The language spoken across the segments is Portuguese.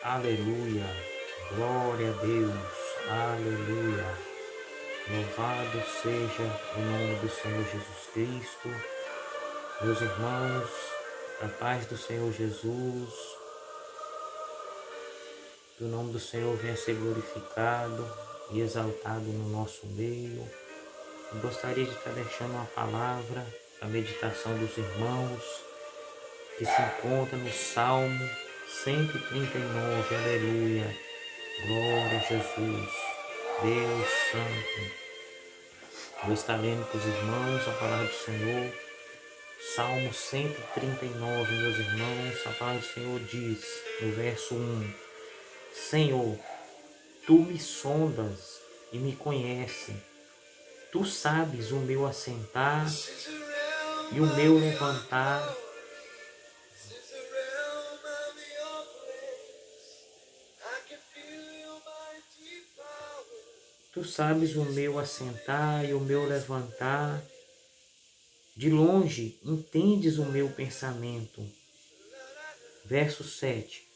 Aleluia. Glória a Deus. Aleluia. Louvado seja o nome do Senhor Jesus Cristo. Meus irmãos, a paz do Senhor Jesus, que o nome do Senhor venha ser glorificado e exaltado no nosso meio. Eu gostaria de estar deixando uma palavra para a meditação dos irmãos, que se encontra no Salmo 139. Aleluia. Glória a Jesus. Deus Santo. Vou estar lendo para os irmãos a palavra do Senhor. Salmo 139, meus irmãos. A palavra do Senhor diz, no verso 1: Senhor, Tu me sondas e me conheces. Tu sabes o meu assentar e o meu levantar. Tu sabes o meu assentar e o meu levantar. De longe entendes o meu pensamento. Verso 7.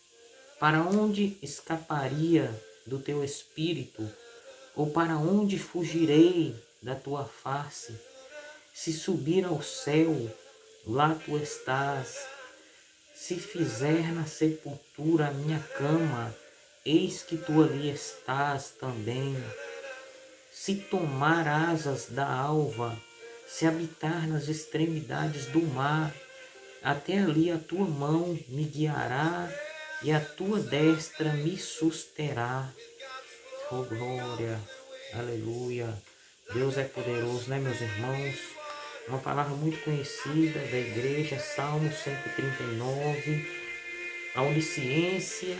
Para onde escaparia do teu espírito? Ou para onde fugirei da tua face? Se subir ao céu, lá tu estás. Se fizer na sepultura a minha cama, eis que tu ali estás também. Se tomar asas da alva, se habitar nas extremidades do mar, até ali a tua mão me guiará e a tua destra me susterá. Oh glória, aleluia. Deus é poderoso, né, meus irmãos? Uma palavra muito conhecida da igreja, Salmo 139. A onisciência,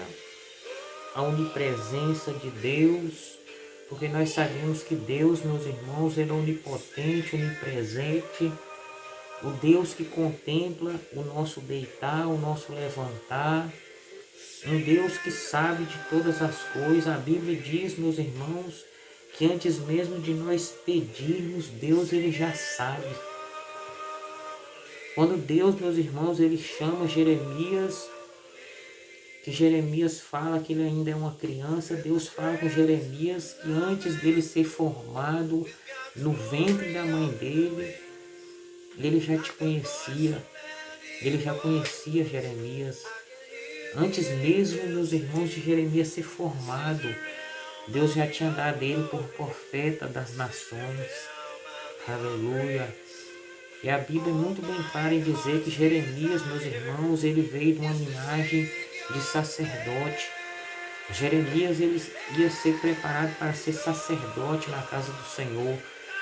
a onipresença de Deus, porque nós sabemos que Deus, meus irmãos, Ele é onipotente, onipresente, o Deus que contempla o nosso deitar, o nosso levantar, um Deus que sabe de todas as coisas. A Bíblia diz, meus irmãos, que antes mesmo de nós pedirmos, Deus Ele já sabe. Quando Deus, meus irmãos, Ele chama Jeremias, que Jeremias fala que ele ainda é uma criança, Deus fala com Jeremias que antes dele ser formado no ventre da mãe dele, ele já te conhecia, ele já conhecia Jeremias. Antes mesmo, meus irmãos, de Jeremias ser formado, Deus já tinha dado ele por profeta das nações. Aleluia. E a Bíblia é muito bem clara em dizer que Jeremias, meus irmãos, ele veio de uma linhagem de sacerdote. Jeremias ele ia ser preparado para ser sacerdote na casa do Senhor.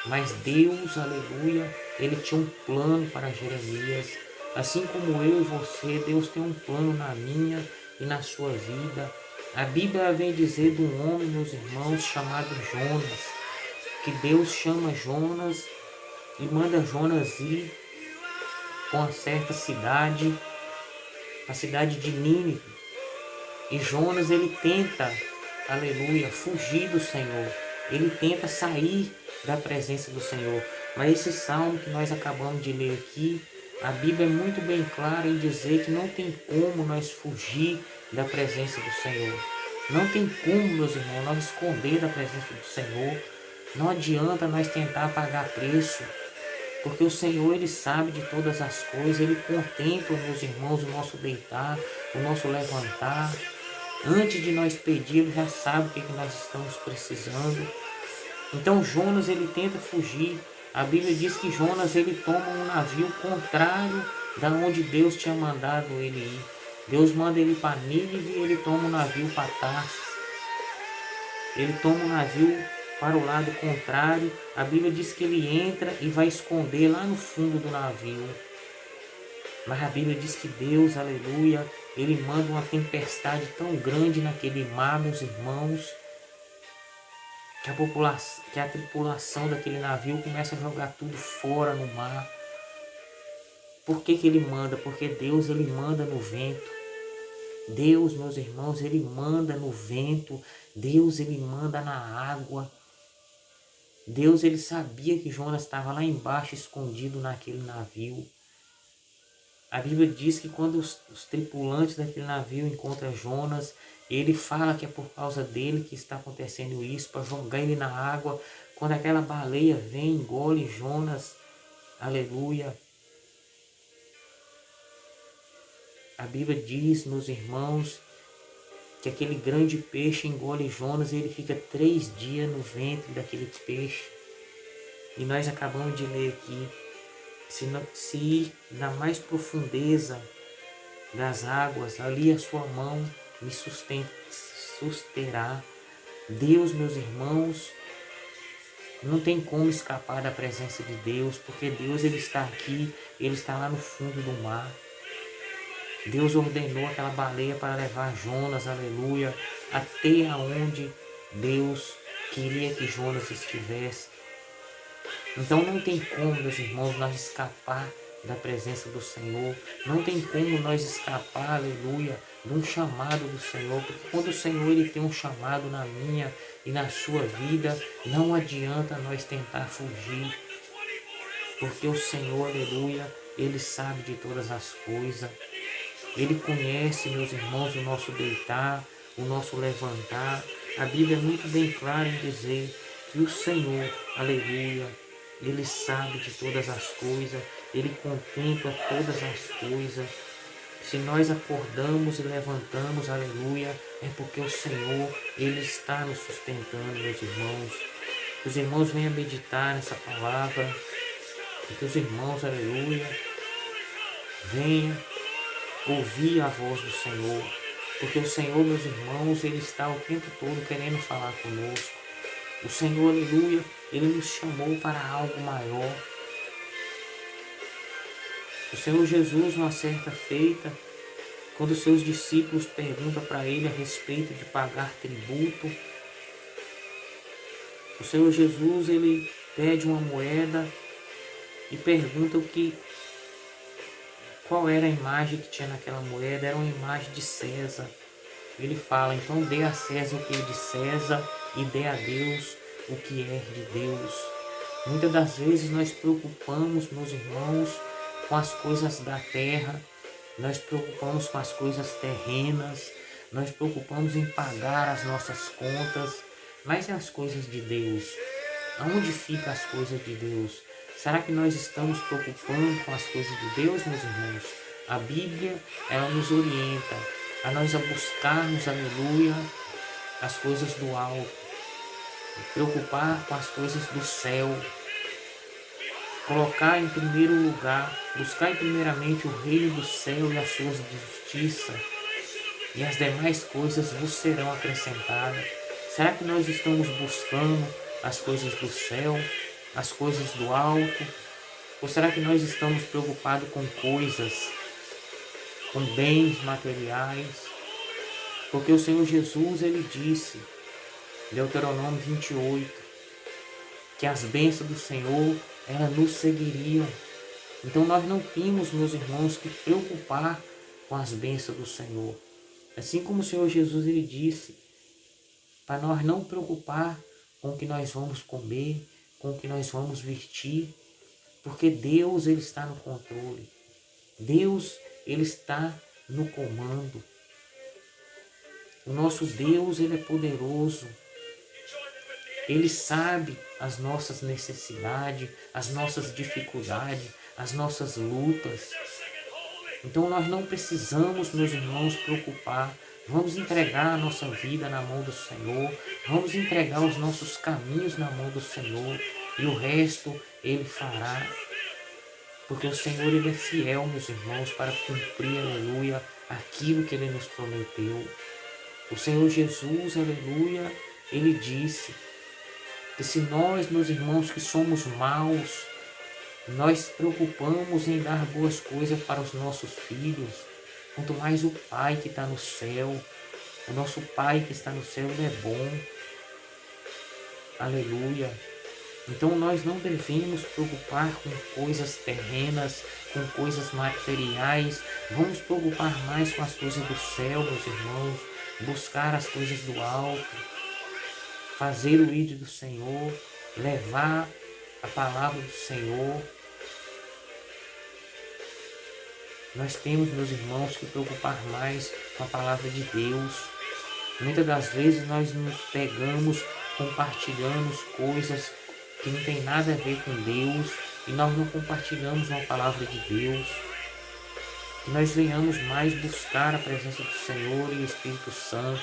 Mas Deus, aleluia, Ele tinha um plano para Jeremias. Assim como eu e você, Deus tem um plano na minha e na sua vida. A Bíblia vem dizer de um homem, meus irmãos, chamado Jonas, que Deus chama Jonas e manda Jonas ir com uma certa cidade, a cidade de Nínive. E Jonas, ele tenta, aleluia, fugir do Senhor. Ele tenta sair da presença do Senhor. Mas esse salmo que nós acabamos de ler aqui, a Bíblia é muito bem clara em dizer que não tem como nós fugir da presença do Senhor. Não tem como, meus irmãos, nós esconder da presença do Senhor. Não adianta nós tentar pagar preço. Porque o Senhor, Ele sabe de todas as coisas. Ele contempla, meus irmãos, o nosso deitar, o nosso levantar. Antes de nós pedir, Ele já sabe o que nós estamos precisando. Então Jonas, ele tenta fugir. A Bíblia diz que Jonas, ele toma um navio contrário da onde Deus tinha mandado ele ir. Deus manda ele para Nínive e ele toma um navio para Tarsis. Ele toma um navio para o lado contrário. A Bíblia diz que ele entra e vai esconder lá no fundo do navio. Mas a Bíblia diz que Deus, aleluia, Ele manda uma tempestade tão grande naquele mar, meus irmãos, que a tripulação daquele navio começa a jogar tudo fora no mar. Por que Ele manda? Porque Deus, Ele manda no vento. Deus, meus irmãos, Ele manda no vento. Deus, Ele manda na água. Deus, Ele sabia que Jonas estava lá embaixo, escondido naquele navio. A Bíblia diz que quando os tripulantes daquele navio encontram Jonas, ele fala que é por causa dele que está acontecendo isso, para jogar ele na água. Quando aquela baleia vem, engole Jonas, aleluia. A Bíblia diz, meus irmãos, que aquele grande peixe engole Jonas e ele fica 3 dias no ventre daquele peixe. E nós acabamos de ler aqui, se ir na mais profundeza das águas, ali a sua mão me susterá. Deus, meus irmãos, não tem como escapar da presença de Deus, porque Deus ele está aqui, ele está lá no fundo do mar. Deus ordenou aquela baleia para levar Jonas, aleluia, até aonde Deus queria que Jonas estivesse. Então não tem como, meus irmãos, nós escapar da presença do Senhor. Não tem como nós escapar, aleluia, de um chamado do Senhor. Porque quando o Senhor ele tem um chamado na minha e na sua vida, não adianta nós tentar fugir. Porque o Senhor, aleluia, ele sabe de todas as coisas. Ele conhece, meus irmãos, o nosso deitar, o nosso levantar. A Bíblia é muito bem clara em dizer que o Senhor, aleluia, ele sabe de todas as coisas, ele contempla todas as coisas. Se nós acordamos e levantamos, aleluia, é porque o Senhor, ele está nos sustentando, meus irmãos. Que os irmãos venham meditar nessa palavra, e que os irmãos, aleluia, venham ouvir a voz do Senhor, porque o Senhor, meus irmãos, ele está o tempo todo querendo falar conosco. O Senhor, aleluia, ele nos chamou para algo maior. O Senhor Jesus, numa certa feita, quando os seus discípulos perguntam para ele a respeito de pagar tributo, o Senhor Jesus, ele pede uma moeda e pergunta qual era a imagem que tinha naquela moeda. Era uma imagem de César. Ele fala, então dê a César o que é de César e dê a Deus o que é de Deus. Muitas das vezes nós preocupamos, meus irmãos, com as coisas da terra, nós preocupamos com as coisas terrenas, nós preocupamos em pagar as nossas contas, mas e as coisas de Deus? Aonde ficam as coisas de Deus? Será que nós estamos preocupando com as coisas de Deus, meus irmãos? A Bíblia, ela nos orienta a nós buscarmos, aleluia, as coisas do alto, preocupar com as coisas do céu, colocar em primeiro lugar, buscar primeiramente o reino do céu e as suas justiça, e as demais coisas vos serão acrescentadas. Será que nós estamos buscando as coisas do céu, as coisas do alto? Ou será que nós estamos preocupados com coisas, com bens materiais? Porque o Senhor Jesus, ele disse, Deuteronômio 28, que as bênçãos do Senhor, elas nos seguiriam. Então nós não temos, meus irmãos, que preocupar com as bênçãos do Senhor. Assim como o Senhor Jesus, ele disse, para nós não preocupar com o que nós vamos comer, com o que nós vamos vestir, porque Deus, ele está no controle. Deus, ele está no comando. O nosso Deus, ele é poderoso. Ele sabe as nossas necessidades, as nossas dificuldades, as nossas lutas. Então nós não precisamos, meus irmãos, preocupar. Vamos entregar a nossa vida na mão do Senhor. Vamos entregar os nossos caminhos na mão do Senhor. E o resto ele fará. Porque o Senhor, ele é fiel, meus irmãos, para cumprir, aleluia, aquilo que ele nos prometeu. O Senhor Jesus, aleluia, ele disse que se nós, meus irmãos, que somos maus, nós preocupamos em dar boas coisas para os nossos filhos, quanto mais o Pai que está no céu, o nosso Pai que está no céu, ele é bom. Aleluia. Então nós não devemos preocupar com coisas terrenas, com coisas materiais. Vamos preocupar mais com as coisas do céu, meus irmãos. Buscar as coisas do alto. Fazer o ídolo do Senhor. Levar a palavra do Senhor. Nós temos, meus irmãos, que preocupar mais com a palavra de Deus. Muitas das vezes nós nos pegamos, compartilhamos coisas que não tem nada a ver com Deus e nós não compartilhamos uma palavra de Deus. Que nós venhamos mais buscar a presença do Senhor e o Espírito Santo,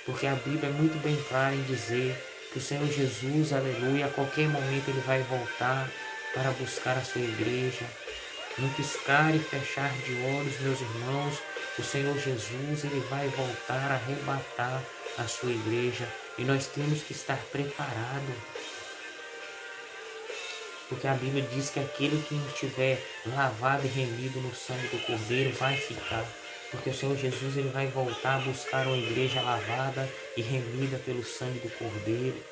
porque a Bíblia é muito bem clara em dizer que o Senhor Jesus, aleluia, a qualquer momento Ele vai voltar para buscar a sua igreja. No piscar e fechar de olhos, meus irmãos, o Senhor Jesus, Ele vai voltar a arrebatar a sua igreja e nós temos que estar preparados. Porque a Bíblia diz que aquele que não estiver lavado e remido no sangue do Cordeiro vai ficar. Porque o Senhor Jesus ele vai voltar a buscar uma igreja lavada e remida pelo sangue do Cordeiro.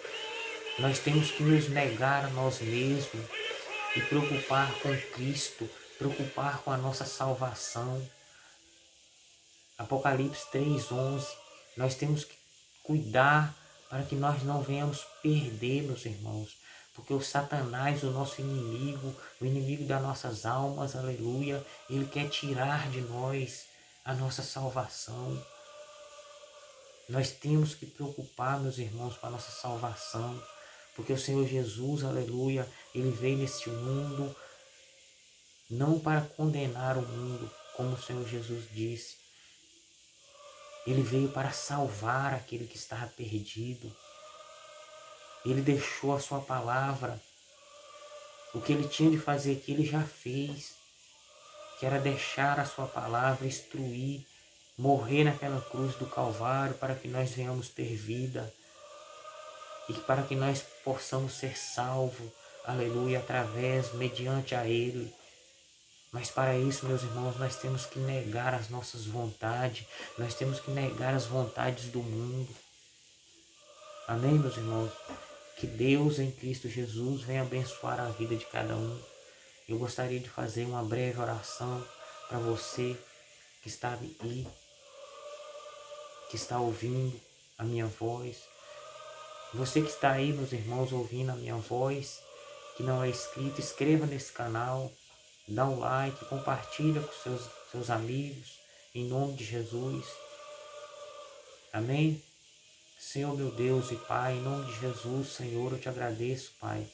Nós temos que nos negar a nós mesmos e preocupar com Cristo, preocupar com a nossa salvação. Apocalipse 3:11. Nós temos que cuidar para que nós não venhamos perder, meus irmãos. Porque o Satanás, o nosso inimigo, o inimigo das nossas almas, aleluia, ele quer tirar de nós a nossa salvação. Nós temos que preocupar, meus irmãos, com a nossa salvação. Porque o Senhor Jesus, aleluia, ele veio neste mundo não para condenar o mundo, como o Senhor Jesus disse. Ele veio para salvar aquele que estava perdido. Ele deixou a sua palavra. O que ele tinha de fazer aqui, ele já fez. Que era deixar a sua palavra, instruir, morrer naquela cruz do Calvário para que nós venhamos ter vida. E para que nós possamos ser salvos, aleluia, mediante a Ele. Mas para isso, meus irmãos, nós temos que negar as nossas vontades, nós temos que negar as vontades do mundo. Amém, meus irmãos? Que Deus em Cristo Jesus venha abençoar a vida de cada um. Eu gostaria de fazer uma breve oração para você que está aí, que está ouvindo a minha voz. Você que está aí, meus irmãos, ouvindo a minha voz, que não é inscrito, inscreva nesse canal, dá um like, compartilha com seus amigos, em nome de Jesus. Amém? Senhor, meu Deus e Pai, em nome de Jesus, Senhor, eu te agradeço, Pai.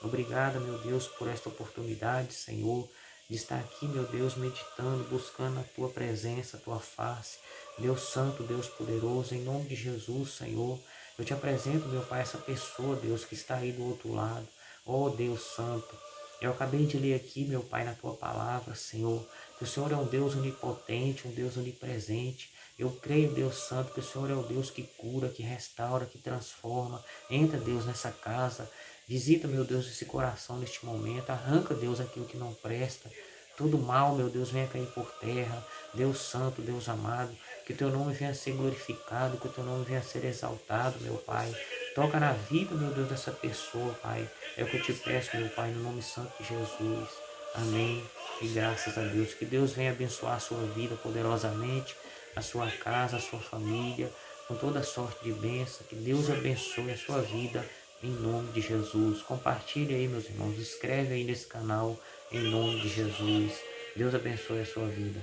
Obrigado, meu Deus, por esta oportunidade, Senhor, de estar aqui, meu Deus, meditando, buscando a Tua presença, a Tua face. Deus Santo, Deus Poderoso, em nome de Jesus, Senhor, eu te apresento, meu Pai, essa pessoa, Deus, que está aí do outro lado. Oh, Deus Santo, eu acabei de ler aqui, meu Pai, na Tua palavra, Senhor, que o Senhor é um Deus onipotente, um Deus onipresente. Eu creio, Deus Santo, que o Senhor é o Deus que cura, que restaura, que transforma. Entra, Deus, nessa casa. Visita, meu Deus, esse coração neste momento. Arranca, Deus, aquilo que não presta. Todo mal, meu Deus, venha cair por terra. Deus Santo, Deus amado, que o Teu nome venha a ser glorificado, que o Teu nome venha a ser exaltado, meu Pai. Toca na vida, meu Deus, dessa pessoa, Pai. É o que eu te peço, meu Pai, no nome santo de Jesus. Amém. E graças a Deus. Que Deus venha abençoar a sua vida poderosamente, a sua casa, a sua família, com toda sorte de bênção. Que Deus abençoe a sua vida, em nome de Jesus. Compartilhe aí, meus irmãos. Inscreve aí nesse canal, em nome de Jesus. Deus abençoe a sua vida.